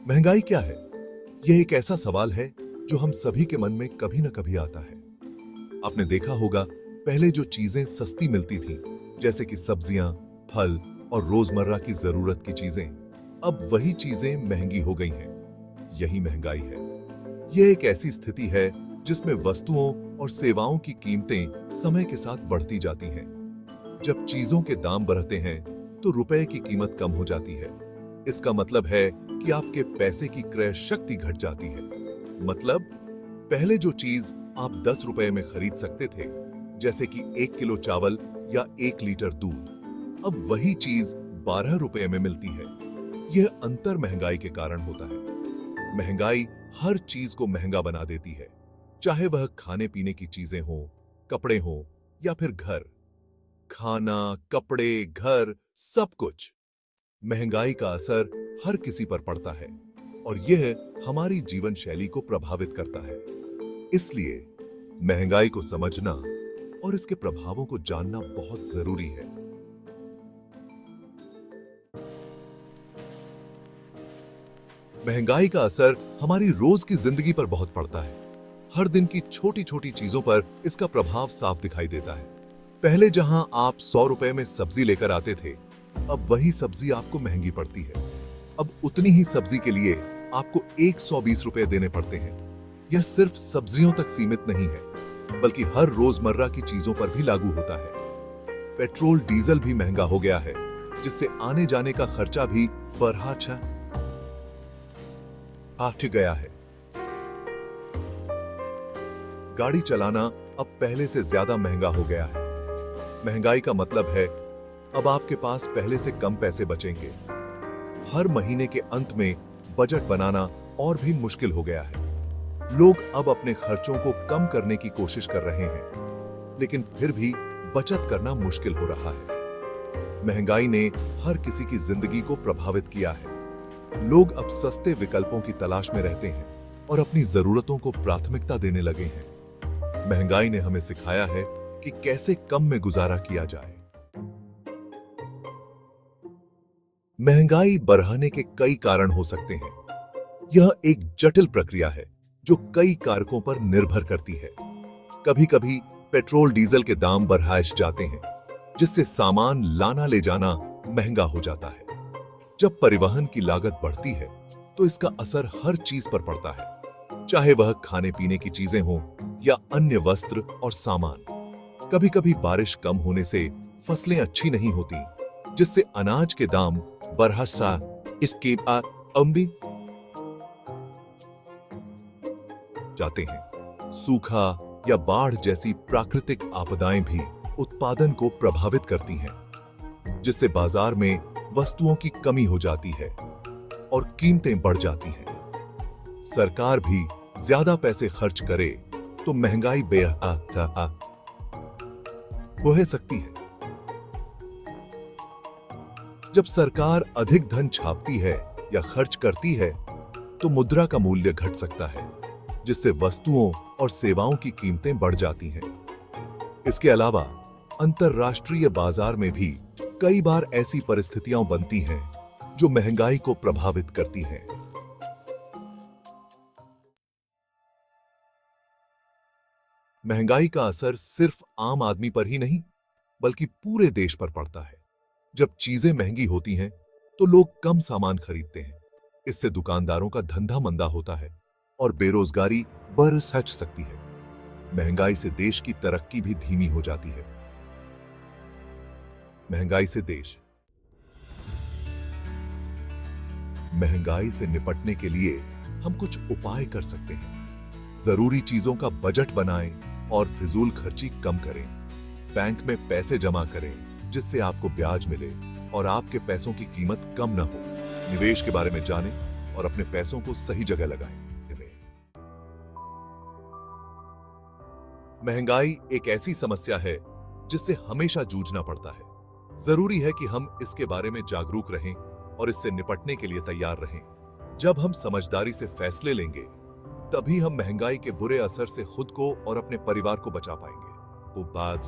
महंगाई क्या है? यह एक ऐसा सवाल है जो हम सभी के मन में कभी न कभी आता है। आपने देखा होगा, पहले जो चीजें सस्ती मिलती थीं, जैसे कि सब्जियां, फल और रोजमर्रा की जरूरत की चीजें, अब वही चीजें महंगी हो गई हैं। यही महंगाई है। यह एक ऐसी स्थिति है जिसमें वस्तुओं और सेवाओं की कीमतें समय के साथ बढ़ती जाती हैं। जब चीजों के दाम बढ़ते हैं, तो रुपए की कीमत कम हो जाती है। इसका मतलब है कि आपके पैसे की क्रय शक्ति घट जाती है। मतलब, पहले जो चीज आप 10 रुपए में खरीद सकते थे, जैसे कि 1 किलो चावल या 1 लीटर दूध, अब वही चीज 12 रुपए में मिलती है। यह अंतर महंगाई के कारण होता है। महंगाई हर चीज को महंगा बना देती है, चाहे वह खाने पीने की चीजें हों, कपड़े हों या फिर घर। खाना, कपड़े, घर, सब कुछ। महंगाई का असर हर किसी पर पड़ता है और यह हमारी जीवन शैली को प्रभावित करता है। इसलिए महंगाई को समझना और इसके प्रभावों को जानना बहुत जरूरी है। महंगाई का असर हमारी रोज की जिंदगी पर बहुत पड़ता है। हर दिन की छोटी छोटी चीजों पर इसका प्रभाव साफ दिखाई देता है। पहले जहां आप 100 रुपए में सब्जी लेकर आते थे, अब वही सब्जी आपको महंगी पड़ती है। अब उतनी ही सब्जी के लिए आपको 120 रुपए देने पड़ते हैं। यह सिर्फ सब्जियों तक सीमित नहीं है, बल्कि हर रोजमर्रा की चीजों पर भी लागू होता है। पेट्रोल डीजल भी महंगा हो गया है, जिससे आने जाने का खर्चा भी बढ़ गया है। गाड़ी चलाना अब पहले से ज्यादा महंगा हो गया है। महंगाई का मतलब है अब आपके पास पहले से कम पैसे बचेंगे। हर महीने के अंत में बजट बनाना और भी मुश्किल हो गया है। लोग अब अपने खर्चों को कम करने की कोशिश कर रहे हैं, लेकिन फिर भी बचत करना मुश्किल हो रहा है। महंगाई ने हर किसी की जिंदगी को प्रभावित किया है। लोग अब सस्ते विकल्पों की तलाश में रहते हैं और अपनी जरूरतों को प्राथमिकता देने लगे हैं। महंगाई ने हमें सिखाया है कि कैसे कम में गुजारा किया जाए। महंगाई बढ़ने के कई कारण हो सकते हैं। यह एक जटिल प्रक्रिया है जो कई कारकों पर निर्भर करती है। कभी-कभी पेट्रोल डीजल के दाम बढ़ाए जाते हैं, जिससे सामान लाना ले जाना महंगा हो जाता है। जब परिवहन की लागत बढ़ती है, तो इसका असर हर चीज पर पड़ता है, चाहे वह खाने पीने की चीजें हों या अन्य वस्त्र और सामान। कभी-कभी बारिश कम होने से फसलें अच्छी नहीं होती, जिससे अनाज के दाम बढ़ जाते हैं। सूखा या बाढ़ जैसी प्राकृतिक आपदाएं भी उत्पादन को प्रभावित करती हैं, जिससे बाजार में वस्तुओं की कमी हो जाती है और कीमतें बढ़ जाती हैं। सरकार भी ज्यादा पैसे खर्च करे तो महंगाई हो सकती है। जब सरकार अधिक धन छापती है या खर्च करती है, तो मुद्रा का मूल्य घट सकता है, जिससे वस्तुओं और सेवाओं की कीमतें बढ़ जाती हैं। इसके अलावा अंतरराष्ट्रीय बाजार में भी कई बार ऐसी परिस्थितियां बनती हैं जो महंगाई को प्रभावित करती हैं। महंगाई का असर सिर्फ आम आदमी पर ही नहीं, बल्कि पूरे देश पर पड़ता है। जब चीजें महंगी होती हैं, तो लोग कम सामान खरीदते हैं। इससे दुकानदारों का धंधा मंदा होता है और बेरोजगारी बढ़ सकती है। महंगाई से देश की तरक्की भी धीमी हो जाती है। महंगाई से निपटने के लिए हम कुछ उपाय कर सकते हैं। जरूरी चीजों का बजट बनाएं और फिजूल खर्ची कम करें। बैंक में पैसे जमा करें, जिससे आपको ब्याज मिले और आपके पैसों की कीमत कम न हो। निवेश के बारे में जानें और अपने पैसों को सही जगह लगाएं। महंगाई एक ऐसी समस्या है जिससे हमेशा जूझना पड़ता है। जरूरी है कि हम इसके बारे में जागरूक रहें और इससे निपटने के लिए तैयार रहें। जब हम समझदारी से फैसले लेंगे, तभी हम महंगाई के बुरे असर से खुद को और अपने परिवार को बचा पाएंगे। वो बात